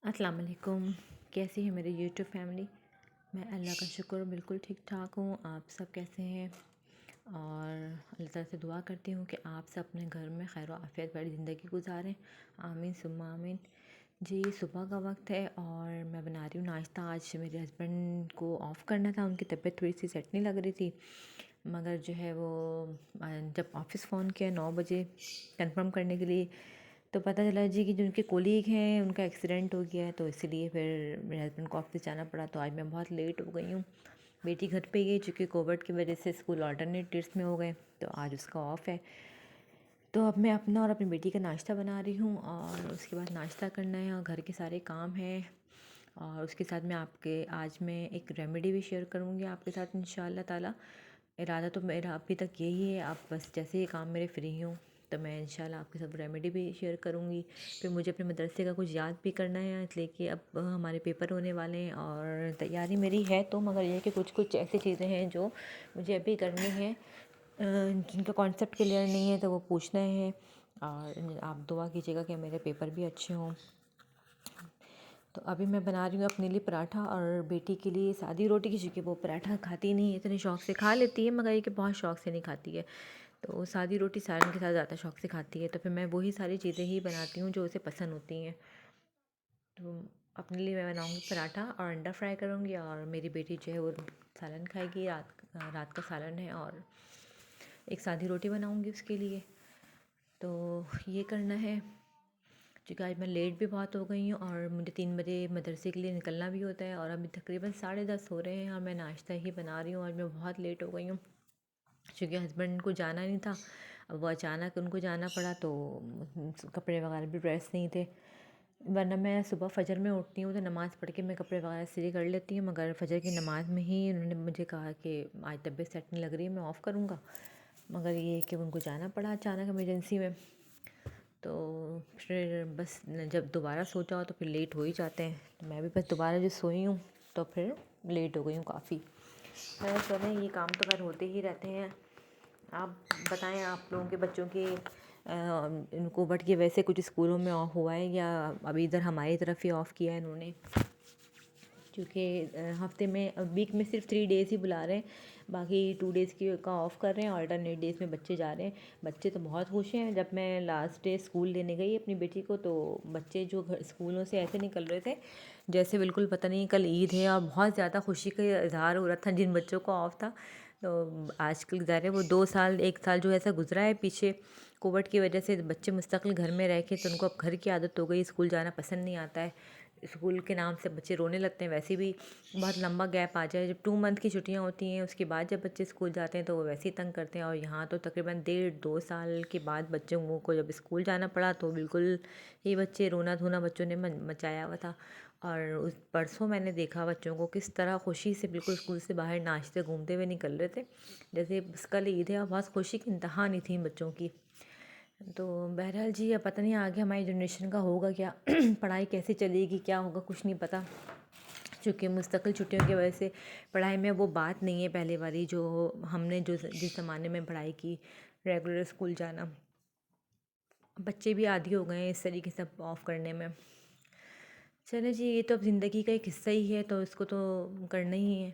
अस्सलाम वालेकुम। कैसी है मेरी यूट्यूब फैमिली। मैं अल्लाह का शुक्र बिल्कुल ठीक ठाक हूँ। आप सब कैसे हैं? और अल्लाह ताला से दुआ करती हूँ कि आप सब अपने घर में खैर आफियत वाली ज़िंदगी गुजारें। आमीन सुम्मा आमीन। जी, सुबह का वक्त है और मैं बना रही हूँ नाश्ता। आज मेरे हस्बैंड को ऑफ़ करना था, उनकी तबीयत थोड़ी सी सेट नहीं लग रही थी, मगर जो है वो जब ऑफ़िस फ़ोन किया 9 बजे कंफर्म करने के लिए, तो पता चला जी कि जो उनके कोलीग हैं उनका एक्सीडेंट हो गया है, तो इसीलिए फिर मेरे हस्बैंड को ऑफिस जाना पड़ा। तो आज मैं बहुत लेट हो गई हूँ। बेटी घर पे गई चूँकि कोविड की वजह से स्कूल अल्टरनेट डेट्स में हो गए, तो आज उसका ऑफ़ है। तो अब मैं अपना और अपनी बेटी का नाश्ता बना रही हूँ और उसके बाद नाश्ता करना है और घर के सारे काम हैं। और उसके साथ मैं आपके आज मैं एक रेमेडी भी शेयर करूँगी आपके साथ इंशाअल्लाह ताला। इरादा तो मेरा अभी तक यही है, आप बस जैसे ही काम मेरे फ्री हूँ तो मैं इंशाल्लाह आपके साथ रेमेडी भी शेयर करूँगी। फिर मुझे अपने मदरसे का कुछ याद भी करना है, इसलिए कि अब हमारे पेपर होने वाले हैं और तैयारी मेरी है, तो मगर ये है कि कुछ कुछ ऐसी चीज़ें हैं जो मुझे अभी करनी है, जिनका कॉन्सेप्ट क्लियर नहीं है, तो वो पूछना है। और आप दुआ कीजिएगा कि मेरे पेपर भी अच्छे हों। तो अभी मैं बना रही हूँ अपने लिए पराठा और बेटी के लिए सादी रोटी की, चूँकि वो पराठा खाती नहीं है, इतने शौक से खा लेती है मगर ये कि बहुत शौक से नहीं खाती है। तो सादी रोटी सालन के साथ ज़्यादा शौक से खाती है, तो फिर मैं वही सारी चीज़ें ही बनाती हूँ जो उसे पसंद होती हैं। तो अपने लिए मैं बनाऊँगी पराठा और अंडा फ्राई करूँगी, और मेरी बेटी जो है वो सालन खाएगी। रात का सालन है और एक सादी रोटी बनाऊँगी उसके लिए। तो ये करना है, क्योंकि आज मैं लेट भी बहुत हो गई हूँ और मुझे 3 बजे मदरसे के लिए निकलना भी होता है और अभी तकरीबन 10:30 हो रहे हैं और मैं नाश्ता ही बना रही हूँ। आज मैं बहुत लेट हो गई हूँ क्योंकि हस्बैंड को जाना नहीं था। अब वो अचानक उनको जाना पड़ा, तो कपड़े वगैरह भी प्रेस नहीं थे, वरना मैं सुबह फ़जर में उठती हूँ तो नमाज़ पढ़ के मैं कपड़े वगैरह इस्त्री कर लेती हूँ, मगर फ़जर की नमाज़ में ही उन्होंने मुझे कहा कि आज तबीयत सेट नहीं लग रही है, मैं ऑफ़ करूँगा। मगर ये है कि उनको जाना पड़ा अचानक इमरजेंसी में। तो फिर बस जब दोबारा सोचा हो तो फिर लेट हो ही जाते हैं, तो मैं भी बस दोबारा जो सोई हूँ तो फिर लेट हो गई हूँ काफ़ी। खैर चलें, ये काम तो खैर होते ही रहते हैं। आप बताएं, आप लोगों के बच्चों के कोविड की वजह से कुछ स्कूलों में ऑफ हुआ है या अभी इधर हमारी तरफ ही ऑफ़ किया है इन्होंने? क्योंकि हफ्ते में वीक में सिर्फ 3 डेज़ ही बुला रहे हैं, बाकी 2 डेज़ की का ऑफ़ कर रहे हैं। अल्टरनेट डेज़ में बच्चे जा रहे हैं। बच्चे तो बहुत खुश हैं। जब मैं लास्ट डे स्कूल लेने गई अपनी बेटी को, तो बच्चे जो घर स्कूलों से ऐसे निकल रहे थे जैसे बिल्कुल पता नहीं कल ईद है, और बहुत ज़्यादा खुशी का इज़हार हो रहा था जिन बच्चों को ऑफ था। तो आजकल ज़ाहिर है वो 2 साल 1 साल जो ऐसा गुजरा है पीछे कोविड की वजह से, बच्चे मुस्तकिल घर में रह के, तो उनको अब घर की आदत हो गई, स्कूल जाना पसंद नहीं आता है। स्कूल के नाम से बच्चे रोने लगते हैं। वैसे भी बहुत लंबा गैप आ जाए, जब 2 मंथ की छुट्टियां होती हैं उसके बाद जब बच्चे स्कूल जाते हैं तो वो वैसे ही तंग करते हैं, और यहाँ तो तकरीबन 1.5-2 साल के बाद बच्चों को जब स्कूल जाना पड़ा तो बिल्कुल ही बच्चे रोना धोना बच्चों ने मचाया हुआ था। और उस परसों मैंने देखा बच्चों को किस तरह खुशी से बिल्कुल स्कूल से बाहर नाचते घूमते हुए निकल रहे थे, जैसे बस कल ईद है, और बहुत खुशी की इंतहा नहीं थी बच्चों की। तो बहरहाल जी, अब पता नहीं आगे हमारी जनरेशन का होगा क्या पढ़ाई कैसे चलेगी, क्या होगा, कुछ नहीं पता। चूँकि मुस्तकिल छुट्टियों की वजह से पढ़ाई में वो बात नहीं है पहले वाली, जो हमने जो जिस ज़माने में पढ़ाई की, रेगुलर स्कूल जाना। बच्चे भी आदी हो गए हैं इस तरीके से ऑफ करने में। चले जी, ये तो अब ज़िंदगी का एक हिस्सा ही है, तो इसको तो करना ही है।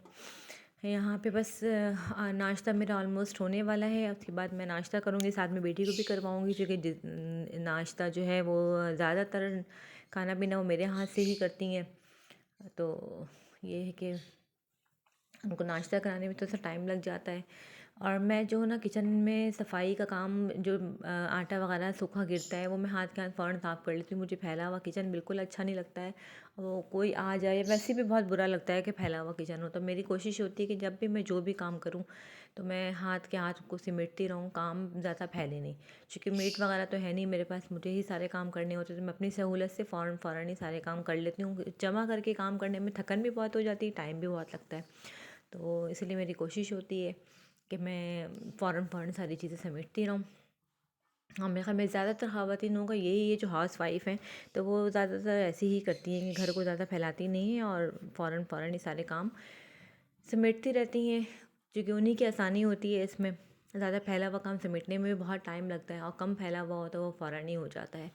यहाँ पे बस नाश्ता मेरा ऑलमोस्ट होने वाला है। उसके बाद मैं नाश्ता करूँगी, साथ में बेटी को भी करवाऊँगी, क्योंकि नाश्ता जो है वो ज़्यादातर खाना पीना वो मेरे हाथ से ही करती हैं। तो ये है कि उनको नाश्ता कराने में थोड़ा सा टाइम लग जाता है। और मैं जो ना किचन में सफाई का काम, जो आटा वगैरह सूखा गिरता है वो मैं हाथ के हाथ फ़ौरन साफ़ कर लेती हूँ। मुझे फैला हुआ किचन बिल्कुल अच्छा नहीं लगता है। वो कोई आ जाए, वैसे भी बहुत बुरा लगता है कि फैला हुआ किचन हो। तो मेरी कोशिश होती है कि जब भी मैं जो भी काम करूँ तो मैं हाथ के हाथ को सिमटती रहूँ, काम ज़्यादा फैले नहीं। क्योंकि मेट वगैरह तो है नहीं मेरे पास, मुझे ही सारे काम करने होते, तो मैं अपनी सहूलत से फ़ौरन फ़ौरन ही सारे काम कर लेती हूँ। जमा करके काम करने में थकन भी बहुत हो जाती है, टाइम भी बहुत लगता है। तो इसलिए मेरी कोशिश होती है कि मैं फ़ौरन फ़ौरन सारी चीज़ें समेटती रहूँ। हाँ, मेरे ख़्याल में ज़्यादातर ख़वातीनों का यही है, जो हाउस वाइफ़ हैं, तो वो ज़्यादातर ऐसे ही करती हैं कि घर को ज़्यादा फैलाती नहीं हैं और फ़ौरन फ़ौरन ही सारे काम समेटती रहती हैं, क्योंकि उन्हीं की आसानी होती है इसमें। ज़्यादा फैला हुआ काम समेटने में भी बहुत टाइम लगता है, और कम फैला हुआ हो तो वो फ़ौरन ही हो जाता है।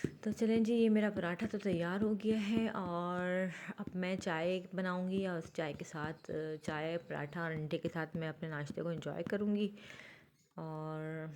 तो चलें जी, ये मेरा पराठा तो तैयार हो गया है और अब मैं चाय बनाऊंगी और उस चाय के साथ चाय पराठा और अंडे के साथ मैं अपने नाश्ते को एंजॉय करूंगी। और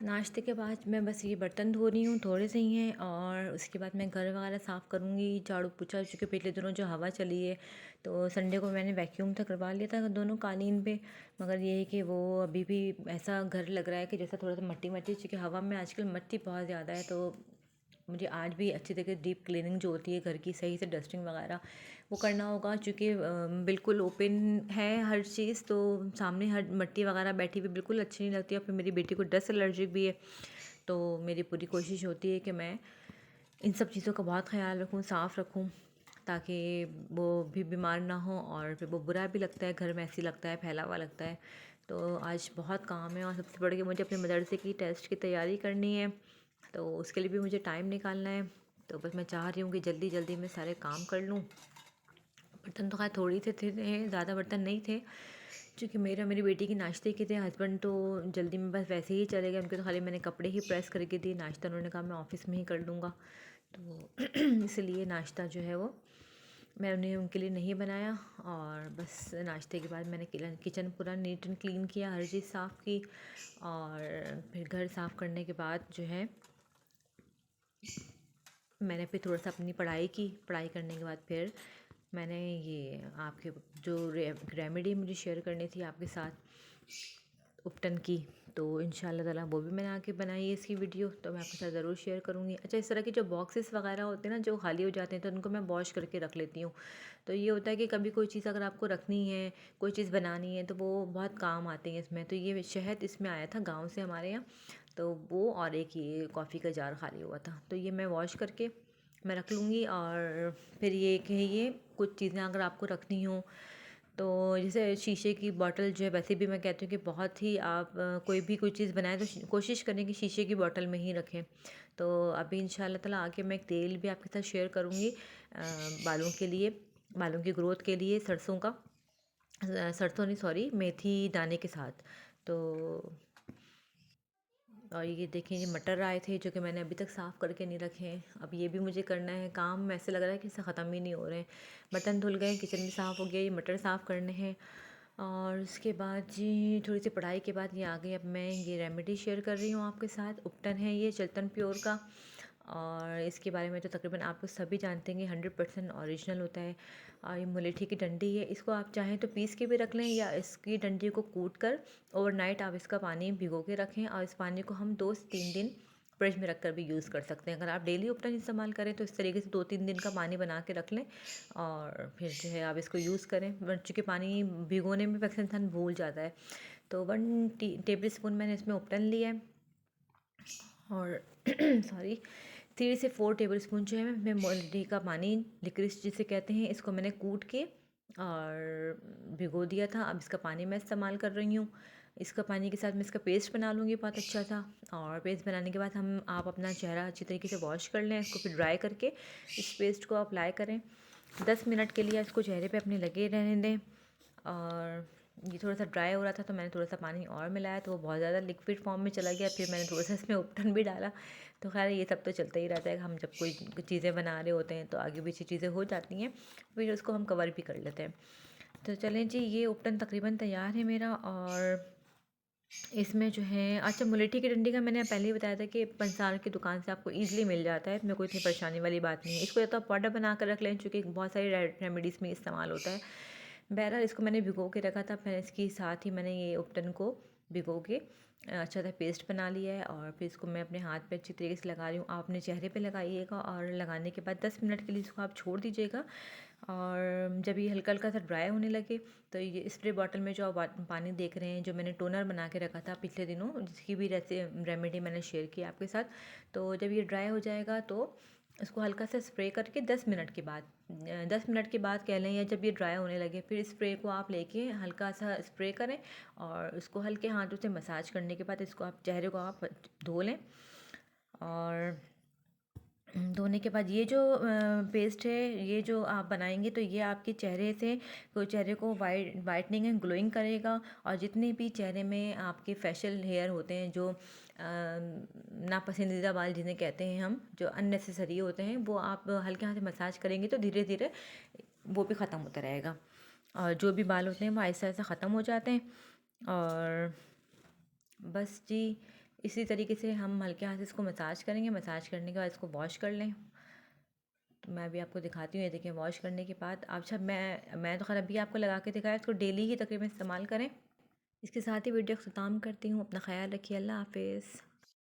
नाश्ते के बाद मैं बस ये बर्तन धो रही हूँ, थोड़े से ही हैं, और उसके बाद मैं घर वगैरह साफ़ करूँगी, झाड़ू पोछा, चूँकि पिछले दिनों जो हवा चली है तो संडे को मैंने वैक्यूम तो करवा लिया था दोनों कालीन पे, मगर ये है कि वो अभी भी ऐसा घर लग रहा है कि जैसा थोड़ा सा मट्टी मट्टी, चूँकि हवा में आजकल मिट्टी बहुत ज़्यादा है, तो मुझे आज भी अच्छी तरीके डीप क्लीनिंग जो होती है घर की, सही से डस्टिंग वगैरह वो करना होगा, क्योंकि बिल्कुल ओपन है हर चीज़, तो सामने हर मिट्टी वगैरह बैठी हुई बिल्कुल अच्छी नहीं लगती है। फिर मेरी बेटी को डस्ट एलर्जिक भी है, तो मेरी पूरी कोशिश होती है कि मैं इन सब चीज़ों का बहुत ख़्याल रखूँ, साफ़ रखूँ, ताकि वो भी बीमार ना हो, और फिर वो बुरा भी लगता है, घर में ऐसे लगता है, फैला हुआ लगता है। तो आज बहुत काम है और सबसे बढ़ के मुझे अपने मदरसे की टेस्ट की तैयारी करनी है, तो उसके लिए भी मुझे टाइम निकालना है। तो बस मैं चाह रही हूँ कि जल्दी जल्दी मैं सारे काम कर लूँ। बर्तन तो खैर थोड़ी से थे, ज़्यादा बर्तन नहीं थे, क्योंकि मेरा मेरी बेटी की नाश्ते के थे। हस्बैंड तो जल्दी में बस वैसे ही चले गए, उनके तो खाली मैंने कपड़े ही प्रेस करके दिए, नाश्ता उन्होंने कहा मैं ऑफ़िस में ही कर लूँगा, तो इसलिए नाश्ता जो है वो मैंने उनके लिए नहीं बनाया। और बस नाश्ते के बाद मैंने किचन पूरा नीट एंड क्लीन किया, हर चीज़ साफ़ की, और फिर घर साफ़ करने के बाद जो है मैंने फिर थोड़ा सा अपनी पढ़ाई की। पढ़ाई करने के बाद फिर मैंने ये आपके जो रेमेडी मुझे शेयर करनी थी आपके साथ उपटन की, तो इंशाल्लाह ताला वो भी मैंने आके बनाई है इसकी वीडियो, तो मैं आपके साथ ज़रूर शेयर करूँगी। अच्छा, इस तरह के जो बॉक्सेस वगैरह होते हैं ना जो खाली हो जाते हैं, तो उनको मैं वॉश करके रख लेती हूँ। तो ये होता है कि कभी कोई चीज़ अगर आपको रखनी है, कोई चीज़ बनानी है, तो वो बहुत काम आती है इसमें। तो ये शहद इसमें आया था गाँव से हमारे यहाँ, तो वो और एक ये कॉफ़ी का जार खाली हुआ था, तो ये मैं वॉश करके मैं रख लूँगी। और फिर ये कि ये कुछ चीज़ें अगर आपको रखनी हो, तो जैसे शीशे की बॉटल जो है, वैसे भी मैं कहती हूँ कि बहुत ही आप कोई चीज़ बनाएं तो कोशिश करें कि शीशे की बॉटल में ही रखें। तो अभी इंशाल्लाह ताला आके मैं एक तेल भी आपके साथ शेयर करूँगी बालों के लिए, बालों की ग्रोथ के लिए, सरसों का, सरसों नहीं सॉरी, मेथी दाने के साथ। तो और ये देखें, ये मटर आए थे जो कि मैंने अभी तक साफ़ करके नहीं रखे हैं, अब ये भी मुझे करना है। काम ऐसे लग रहा है कि इससे ख़त्म ही नहीं हो रहे हैं। बर्तन धुल गए, किचन भी साफ़ हो गया, ये मटर साफ़ करने हैं। और उसके बाद जी थोड़ी सी पढ़ाई के बाद ये आ गई, अब मैं ये रेमेडी शेयर कर रही हूँ आपके साथ। उपटन है ये चलतन प्योर का, और इसके बारे में तो तकरीबन आप लोग सभी जानते हैं, 100% ओरिजिनल होता है। और ये मुलेठी की डंडी है, इसको आप चाहें तो पीस के भी रख लें, या इसकी डंडी को कूट कर ओवरनाइट आप इसका पानी भिगो के रखें, और इस पानी को हम 2 से 3 दिन फ्रिज में रख कर भी यूज़ कर सकते हैं। अगर आप डेली उपटन इस्तेमाल करें तो इस तरीके से 2-3 दिन का पानी बना के रख लें, और फिर जो है आप इसको यूज़ करें। चूँकि पानी भिगोने में अक्सर इंसान भूल जाता है, तो 1 टेबल स्पून मैंने इसमें उपटन लिया है, और सॉरी 3 से 4 टेबल स्पून जो है मैं मोल्डी का पानी, लिक्रिस जिसे कहते हैं, इसको मैंने कूट के और भिगो दिया था। अब इसका पानी मैं इस्तेमाल कर रही हूँ। इसका पानी के साथ मैं इसका पेस्ट बना लूँगी बहुत अच्छा सा, और पेस्ट बनाने के बाद आप अपना चेहरा अच्छी तरीके से वॉश कर लें, इसको फिर ड्राई करके इस पेस्ट को अप्लाई करें। 10 मिनट के लिए इसको चेहरे पे अपने लगे रहने दें। और ये थोड़ा सा ड्राई हो रहा था, तो मैंने थोड़ा सा पानी और मिलाया, तो वो बहुत ज़्यादा लिक्विड फॉर्म में चला गया। फिर मैंने थोड़ा सा इसमें उपटन भी डाला। तो खैर ये सब तो चलता ही रहता है, हम जब कोई चीज़ें बना रहे होते हैं तो आगे पीछे चीज़ें हो जाती हैं, फिर उसको हम कवर भी कर लेते हैं। तो चलें जी, ये उपटन तकरीबन तैयार है मेरा। और इसमें जो है, अच्छा, मुलेठी की डंडी का मैंने पहले ही बताया था कि पंसार की दुकान से आपको ईज़िली मिल जाता है, इसमें कोई इतनी परेशानी वाली बात नहीं है। इसको या तो आप पाउडर बना कर रख लें, चूँकि बहुत सारी रेमेडीज़ में इस्तेमाल होता है। बहरहाल इसको मैंने भिगो के रखा था, फिर इसके साथ ही मैंने ये उपटन को भिगो के अच्छा सा पेस्ट बना लिया है और फिर इसको मैं अपने हाथ पे अच्छी तरीके से लगा रही हूँ। आप अपने चेहरे पे लगाइएगा और लगाने के बाद 10 मिनट के लिए इसको आप छोड़ दीजिएगा। और जब ये हल्का हल्का सा ड्राई होने लगे तो ये स्प्रे बॉटल में जो आप पानी देख रहे हैं, जो मैंने टोनर बना के रखा था पिछले दिनों, जिसकी भी रेमेडी मैंने शेयर की आपके साथ, तो जब ये ड्राई हो जाएगा तो इसको हल्का सा स्प्रे करके 10 मिनट के बाद, 10 मिनट के बाद कह लें, या जब ये ड्राई होने लगे, फिर स्प्रे को आप लेके हल्का सा स्प्रे करें और उसको हल्के हाथों से मसाज करने के बाद इसको आप चेहरे को आप धो लें। और धोने के बाद ये जो पेस्ट है, ये जो आप बनाएंगे तो ये आपके चेहरे को वाइटनिंग एंड ग्लोइंग करेगा। और जितने भी चेहरे में आपके फेशियल हेयर होते हैं, जो नापसंदीदा बाल जिन्हें कहते हैं हम, जो अननेसेसरी होते हैं, वो आप हल्के हाथ से मसाज करेंगे तो धीरे धीरे वो भी ख़त्म होता रहेगा। और जो भी बाल होते हैं वो ऐसा ऐसा ख़त्म हो जाते हैं। और बस जी, इसी तरीके से हम हल्के हाथ से इसको मसाज करेंगे। मसाज करने के बाद इसको वॉश कर लें। तो मैं अभी आपको दिखाती हूँ, ये देखिए वॉश करने के बाद। अच्छा, मैं तो खैर अभी आपको लगा के दिखाया, इसको डेली ही तकरीबन इस्तेमाल करें। इसके साथ ही वीडियो का ख़त्म करती हूँ। अपना ख्याल रखिए। अल्लाह हाफिज़।